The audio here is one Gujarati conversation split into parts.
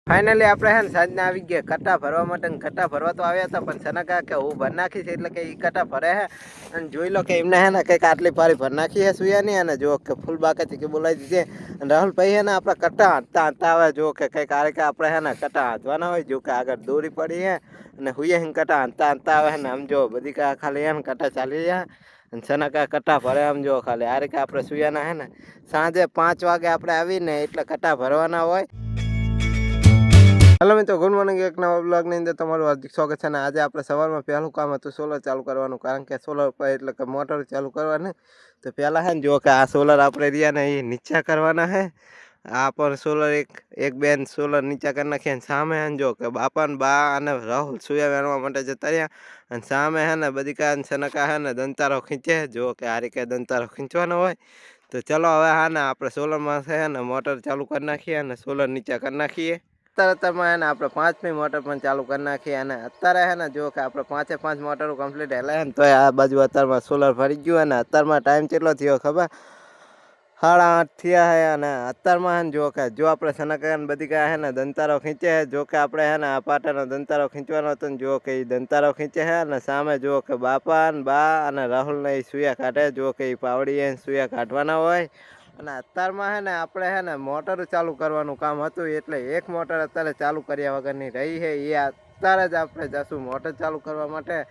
ફાઇનલી આપણે હે ને સાંજના આવી ગયા કટ્ટા ભરવા માટે. કટ્ટા ભરવા તો આવ્યા હતા પણ સનકા કે હું ભર નાખીશ એટલે કે એ કટ્ટા ભરે હે અને જોઈ લો કે એમને હે ને કંઈક આટલી પારી ભર નાખી હે સુયાની અને જો કે ફૂલ બાકાથી કે બોલાવી દીધી. અને રાહુલભાઈ હે ને આપણા કટ્ટા હાંચતા આવે જો કે કંઈક આ કે આપણે હે ને કટ્ટા હાંચવાના હોય જો કે આગળ દોરી પડી હે અને હુઈએ હે કટ્ટા હાંચતા આવે હે ને આમ જો બધી ખાલી હે ને કટ્ટા ચાલી રહ્યા અને સનકા કટ્ટા ભરે આમ જો ખાલી આ રીતે આપણે સુયાના હે ને સાંજે 5 વાગે આપણે આવીને એટલે કટ્ટા ભરવાના હોય. હેલો મિત્રો, ગુડ મોર્નિંગ. એક નવા બ્લોગની અંદર તમારું હાર્દિક સ્વાગત છે. અને આજે આપણે સવારમાં પહેલું કામ હતું સોલર ચાલુ કરવાનું, કારણ કે સોલર પર એટલે કે મોટર ચાલુ કરવાની. તો પહેલાં છે ને જો કે આ સોલર આપણે રહ્યા ને એ નીચા કરવાના છે. આ પણ સોલર એક બેન સોલર નીચા કરી નાખીએ અને સામે હે જો કે બાપા ને બા અને રાહુલ સુયા વેણવા માટે જતા રહ્યા અને સામે હે ને બધી કાન સનકા હે ને દંતારો ખીંચે જો કે આ રીતે દંતારો ખીંચવાનો હોય. તો ચલો હવે હા ને આપણે સોલરમાં છે ને મોટર ચાલુ કરી નાખીએ અને સોલર નીચા કરી નાખીએ. અત્યારમાં હે ને આપણે 5મી મોટર પણ ચાલુ કરી નાખીએ અને અત્યારે હે ને જો કે આપણે 5 મોટરો કમ્પ્લીટ હેલે ને તો આ બાજુ અત્યારમાં સોલર ફરી ગયું અને અત્યારમાં ટાઈમ કેટલો થયો ખબર 8:30 થયા હે અને અત્યારમાં હે ને જો આપણે સનકા બધી કાંઈ હે ને દંતારો ખીંચે હે. જો કે આપણે હે ને આ પાટાનો દંતારો ખીંચવાનો હતો ને જો કે એ દંતારો ખીંચે હે અને સામે જો કે બાપા ને બા અને રાહુલને એ સુયા કાઢે જો કે એ પાવડી એને સુયા કાઢવાના હોય. અને અત્યારમાં હે ને આપણે હે ને મોટર ચાલુ કરવાનું કામ હતું એટલે એક મોટર અત્યારે ચાલુ કર્યા વગરની રહી છે. એ અત્યારે જ આપણે જશું મોટર ચાલુ કરવા માટે.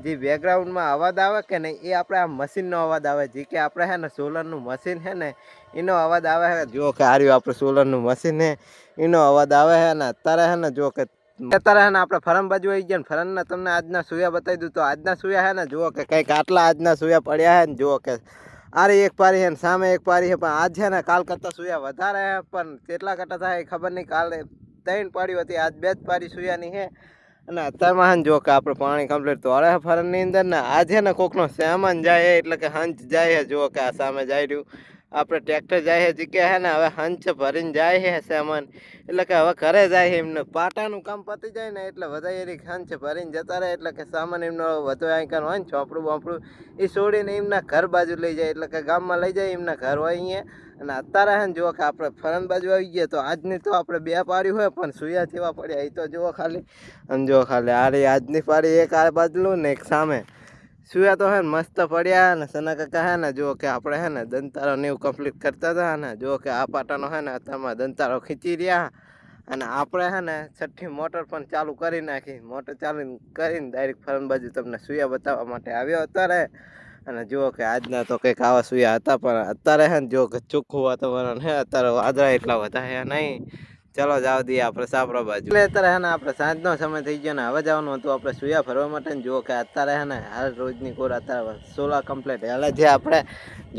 જે બેકગ્રાઉન્ડમાં અવાજ આવે કે નહીં એ આપણે આ મશીનનો અવાજ આવે જે કે આપણે હે ને સોલરનું મશીન છે ને એનો અવાજ આવે છે. જો કે આ રહ્યું આપણે સોલરનું મશીન છે એનો અવાજ આવે છે. ને અત્યારે હે ને જો કે અત્યારે હે ને આપણે ફરમ બાજુ આવી ગયા ને ફરમના તમને આજના સુયા બતાવી દઉં. તો આજના સુયા હે ને જુઓ કે કંઈક આટલા આજના સુયા પડ્યા છે ને જુઓ કે આરે એક પારી છે ને સામે એક પારી છે પણ આજ છે ને કાલ કરતાં સુયા વધારે છે પણ કેટલા કટ્ટા થાય એ ખબર નહીં. કાલે 3 પાડીઓ હતી, આજ 2 જ પારી સુયાની છે. અને અત્યારમાં જો કે આપણે પાણી કમ્પ્લીટ તો હળે ફરનની અંદર ને આજે ને કોકનો સામાન જાય એટલે કે હંચ જાય જુઓ કે આ સામે જાય રહ્યું આપણે ટ્રેક્ટર જાય છે જગ્યા હે ને હવે હંચ ભરીને જાય છે સામાન એટલે કે હવે ઘરે જાય એમને પાટાનું કામ પતી જાય ને એટલે વધારે હંચ ભરીને જતા રહે એટલે કે સામાન એમનો વધુ આંકર હોય ને ચોપડું બોપડું એ છોડીને એમના ઘર બાજુ લઈ જાય એટલે કે ગામમાં લઈ જાય એમના ઘર હોય અહીંયા. અને અત્યારે હે ને જુઓ કે આપણે ફરન બાજુ આવી ગયા તો આજની તો આપણે 2 પાડી હોય પણ સુયા જેવા પડ્યા એ તો જુઓ ખાલી. અને જો ખાલી આ રહી આજની પાડી એક આ બાજુ ને એક સામે સુયા તો હે ને મસ્ત પડ્યા. અને સના કાકા હે ને જો કે આપણે હે ને દંતારો ને એવું કમ્પ્લીટ કરતા હતા અને જો કે આ પાટાનો હે ને અત્યારમાં દંતારો ખીંચી રહ્યા અને આપણે હે ને 6ઠ્ઠી મોટર પણ ચાલુ કરી નાખી. મોટર ચાલુ કરીને ડાયરેક્ટ ફરન બાજુ તમને સુયા બતાવવા માટે આવ્યો અત્યારે. અને જુઓ કે આજના તો કંઈક આવા સુયા હતા પણ અત્યારે હે ને જો કે ચોખ્ખું વાતાવરણ હે. અત્યારે વાદળા એટલા બધા હે નહીં. ચલો જાવ દઈએ આપણે સાપરા બાજુ. એટલે અત્યારે હે ને આપણે સાંજનો સમય થઈ ગયો ને હવે જવાનું હતું આપણે સુયા ફરવા માટે ને જુઓ કે અત્યારે હે ને હાલ રોજની કોર અત્યારે સોલા કમ્પ્લીટ હાલે જે આપણે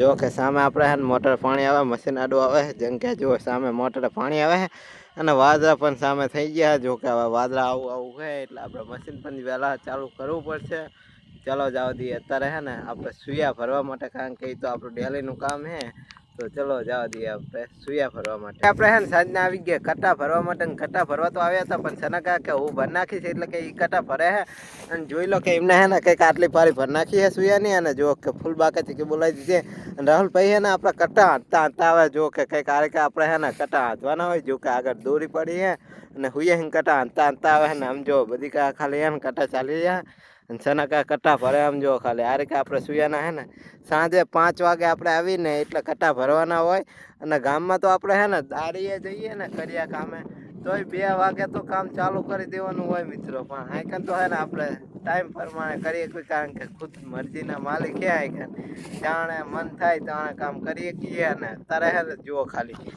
જો કે સામે આપણે હે ને મોટર પાણી આવે મશીન આડું આવે જેમ કે જુઓ સામે મોટર પાણી આવે અને વાદળા પણ સામે થઈ ગયા. જો કે હવે વાદળા આવું છે એટલે આપણે મશીન પણ વહેલા ચાલુ કરવું પડશે. ચલો જાવ દઈએ અત્યારે હે ને આપણે સુયા ભરવા માટે કારણ કે એ તો આપણું ડેલીનું કામ છે. તો ચલો જવા દઈએ આપણે સુયા ભરવા માટે. આપણે હે ને સાંજના આવી ગયા કટ્ટા ભરવા માટે. કટ્ટા ભરવા તો આવ્યા હતા પણ સનકા કે હું ભર નાખીશ એટલે કે એ કટ્ટા ભરે છે અને જોઈ લો કે એમને હે ને કંઈક આટલી પારી ભર નાખી છે સુયાની અને જો કે ફૂલ બાકાથી કે બોલાવી દીધી. અને રાહુલભાઈ હે ને આપણા કટ્ટા હાંચતા આવે જો કે કંઈક આ રીતે આપણે હે ને કટ્ટા હાંચવાના હોય જો કે આગળ દોરી પડી છે અને હુઈએ હે કટ્ટા હાંચતા આવે ને આમ જો બધી ખાલી હે ને કટ્ટા ચાલી રહ્યા અને સનકા કટ્ટા ભરે આમ જો ખાલી આ રીતે આપણે સુયાના હે ને સાંજે 5 વાગે આપણે આવીને એટલે કટ્ટા ભરવાના હોય. અને ગામમાં તો આપણે હે ને દારીએ જઈએ ને કર્યા કામે તોય 2 વાગે તો કામ ચાલુ કરી દેવાનું હોય મિત્રો. પણ આઈકન તો હે ને આપણે ટાઈમ પ્રમાણે કરીએ કારણ કે ખુદ મરજીના માલિક છે આઈકન જાણે મન થાય તાણે કામ કરીએ કીએ. અને અત્યારે હે ને જુઓ ખાલી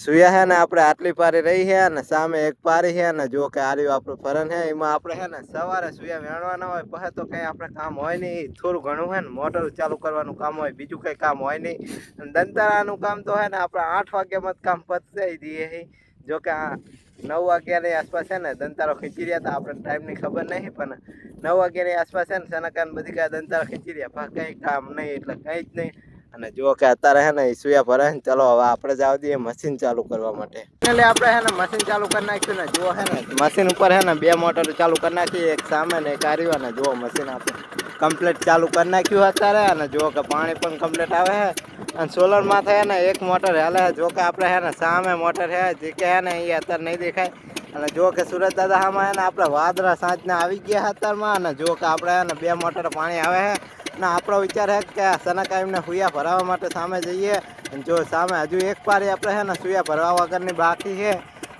સુયા હે ને આપણે આટલી પારી રહી છે અને સામે એક પારી છે ને જો કે આ રહ્યું આપણું ફરન છે એમાં આપણે હે ને સવારે સુયા વેણવાના હોય પછી તો કંઈ આપણે કામ હોય નહીં. થોડું ઘણું હે ને મોટર ચાલુ કરવાનું કામ હોય બીજું કંઈ કામ હોય નહીં. દંતારાનું કામ તો હે ને આપણે 8 વાગ્યામાં જ કામ પતાવી દઈએ. જો કે આ 9 વાગ્યાની આસપાસ છે ને દંતારો ખીંચી રહ્યા હતા આપણે ટાઈમની ખબર નહીં પણ 9 વાગ્યાની આસપાસ છે ને સનકાન બધી કાંઈ દંતારો ખીંચી રહ્યા પણ કંઈ કામ નહીં એટલે કંઈ જ નહીં. અને જુઓ કે અત્યારે હે ને એ સુયા ભરે ને ચલો હવે આપણે જવા દઈએ મશીન ચાલુ કરવા માટે. એટલે આપણે હે ને મશીન ચાલુ કરી નાખ્યું ને જુઓ હે ને મશીન ઉપર હે ને 2 મોટર ચાલુ કરી નાખી એક સામે ને એક આર્યું અને જુઓ મશીન આપણે કમ્પ્લીટ ચાલુ કરી નાખ્યું અત્યારે. અને જુઓ કે પાણી પણ કમ્પ્લીટ આવે છે અને સોલરમાં થાય ને એક મોટર હાલે. જો કે આપણે હે ને સામે મોટર છે જે કે હે ને એ અત્યારે નહીં દેખાય અને જો કે સુરત દાદા આમાં હે ને આપણે વાદળા સાંજના આવી ગયા અત્યારમાં અને જો કે આપણે હે ને 2 મોટર પાણી આવે છે ને આપણો વિચાર છે કે સનકાઈમને સુયા ભરાવવા માટે સામે જઈએ અને જો સામે હજુ એક પારી આપણે હે ને સુયા ભરવા વગરની બાકી છે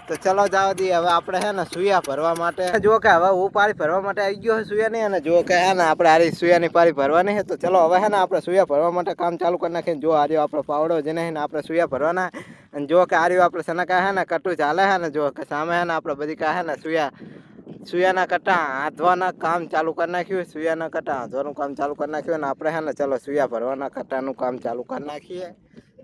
તો ચલો જવા દઈએ હવે આપણે હે ને સુયા ભરવા માટે જો કે હવે હું પારી ભરવા માટે આવી ગયો સુયા નહીં અને જો કે હે ને આપણે આરી સુયાની પારી ભરવાની છે તો ચલો હવે હે ને આપણે સુયા ભરવા માટે કામ ચાલુ કરી નાખીએ જો આજે આપણો પાવડો જેને હે ને આપણે સુયા ભરવાના અને જો કે આર્યું આપણે સનકા હે ને કટું ચાલે હે ને જો કે સામે હે ને આપણે બધી કા હે ને સુયાના કટા હાંધવાના કામ ચાલુ કરી નાખ્યું સુયાના કટા હાંધવાનું કામ ચાલુ કરી નાખ્યું અને આપણે હે ને ચલો સુયા ભરવાના કટાનું કામ ચાલુ કરી નાખીએ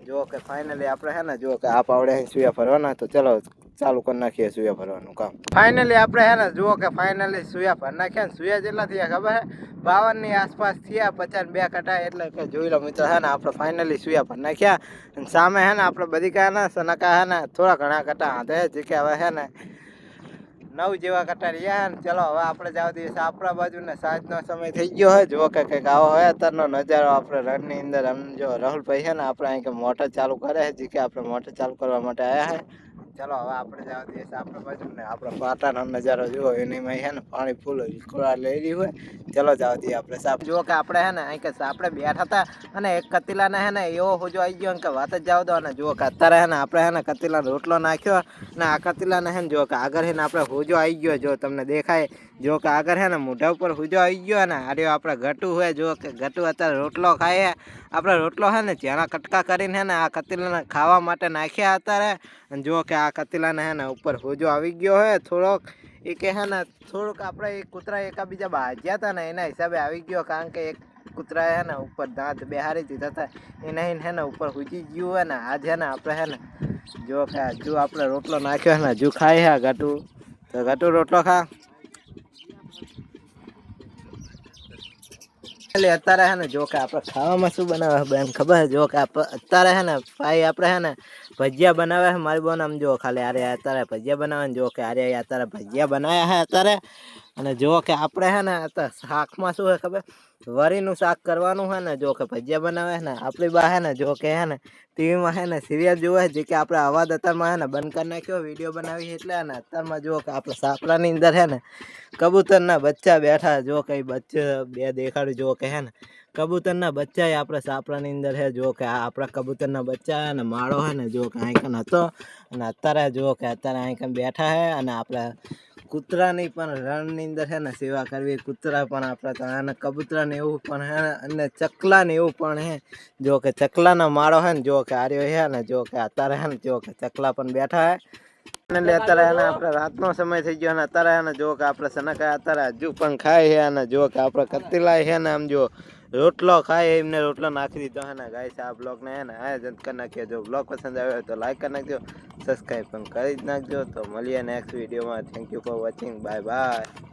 જો કે ફાઇનલી આપણે હે ને જો કે આ પાવડે સુયા ભરવાના તો ચલો ચાલુ કરી નાખીએ સુયા ભરવાનું કામ ફાઇનલી આપણે હે ને જુઓ કે ફાઇનલી સુયા ભરી નાખ્યા ને સુયા જેટલા થયા ખબર હે 52 ની આસપાસ થયા 52 કટા એટલે કે જોઈ લો મિત્રો હે ને આપણે ફાઇનલી સુયા ભરી નાખ્યા અને સામે હે ને આપણે બધી કા ને સનકા હે ને થોડા ઘણા કટા હાથે જે કે હવે હે ને 9 જેવા કટા રહ્યા ને ચલો હવે આપણે જવા દઈએ આપણા બાજુ ને સાંજનો સમય થઈ ગયો હોય જો કે કંઈક આવો હોય અત્યારનો નજારો આપણે રનની અંદર સમજો રાહુલભાઈ છે ને આપણે અહીં કે મોટર ચાલુ કરે છે જે કે આપણે મોટર ચાલુ કરવા માટે આવ્યા છે ચલો હવે આપણે જવા દઈએ આપણા બાજુ ને આપણે પાટાનો નજારો જુઓ એનીમાં છે ને પાણી ફૂલ ખોળા લઈ રહ્યું હોય ચલો જવા દઈએ આપણે સાપ જુઓ કે આપણે છે ને અહીં કે આપણે બેઠા હતા અને એક કતીલાને છે ને એવો હોજો આવી ગયો કે વાત જ જાવ દો અને જુઓ કે અત્યારે છે ને આપણે છે ને કતીલાનો રોટલો નાખ્યો ને આ કતીલાને છે ને જો કે આગળ છે ને આપણે હોજો આવી ગયો જો તમને દેખાય જો કે આગળ છે ને મોઢા ઉપર હોજો આવી ગયો ને આર્યો આપણે ઘટું હોય જો કે ઘટું અત્યારે રોટલો ખાઈએ આપણે રોટલો છે ને જેના કટકા કરીને છે ને આ કતીલાને ખાવા માટે નાખ્યા અત્યારે અને જો કે આ કતીલાને છે ને ઉપર હોજો આવી ગયો હોય થોડોક એ કે છે ને થોડુંક આપણે એક કૂતરા એકાબીજા બાજ્યા હતા ને એના હિસાબે આવી ગયો કારણ કે એક કૂતરાએ છે ને ઉપર દાંત બેહારી દીધા હતા એના છે ને ઉપર હુજી ગયું હોય ને આજ છે ને આપણે છે ને જો કે હજુ આપણે રોટલો નાખ્યો ને હજુ ખાય હે ઘટું તો ઘટું રોટલો ખા એટલે અત્યારે હે ને જો કે આપણે ખાવામાં શું બનાવે બેન ખબર છે જો કે અત્યારે હે ને ભાઈ આપણે હે ને ભજીયા બનાવે છે મારી બોન આમ જો ખાલી અરે અત્યારે ભજીયા બનાવે ને જો કે અરે અત્યારે ભજીયા બનાવ્યા છે અત્યારે અને જો કે આપણે હે ને અત્યારે શાકમાં શું છે ખબર વરીનું શાક કરવાનું હે ને જો કે ભજીયા બનાવે ને આપણી બા હે ને જો કે હે ને ટીવીમાં હે ને સિરિયલ જોવે જે કે આપણે અવાજ અત્યારમાં હે ને બંધ કરી નાખ્યો વિડીયો બનાવી એટલે ને અત્યારમાં જો કે આપણે સાપરાની અંદર હે ને કબૂતરના બચ્ચા બેઠા જો કે બચ્ચા બે દેખાડ્યું જો કે હે ને કબૂતરના બચ્ચા આપણે સાપરાની અંદર હે જો કે આ આપણા કબૂતરના બચ્ચા હે ને માળો હે ને જો કે આઈકન હતો અને અત્યારે જો કે અત્યારે આઈકન બેઠા હે અને આપણે કૂતરાની પણ રણની અંદર છે ને સેવા કરવી કૂતરા પણ આપણે અને કબૂતરાને એવું પણ હે અને ચકલાને એવું પણ હે જો કે ચકલાનો માળો હે ને જો કે આર્યો હે ને જો કે અત્યારે હે ને જો કે ચકલા પણ બેઠા હે એટલે અત્યારે એને આપણે રાતનો સમય થઈ ગયો અને અત્યારે એને જો કે આપણે સનકા અત્યારે હજુ પણ ખાય છે અને જો કે આપણે કતીલાય છે ને આમ જો રોટલો ખાય એમને રોટલો નાખી દીધો હે ને ગાઈસ આ બ્લોગને હે ને આયોજન કરી નાખીએ જો બ્લોગ પસંદ આવ્યો તો લાઈક કરી નાખજો સબસ્ક્રાઈબ પણ કરી જ નાખજો તો મળીએ નેક્સ્ટ વિડીયોમાં thank you for watching bye bye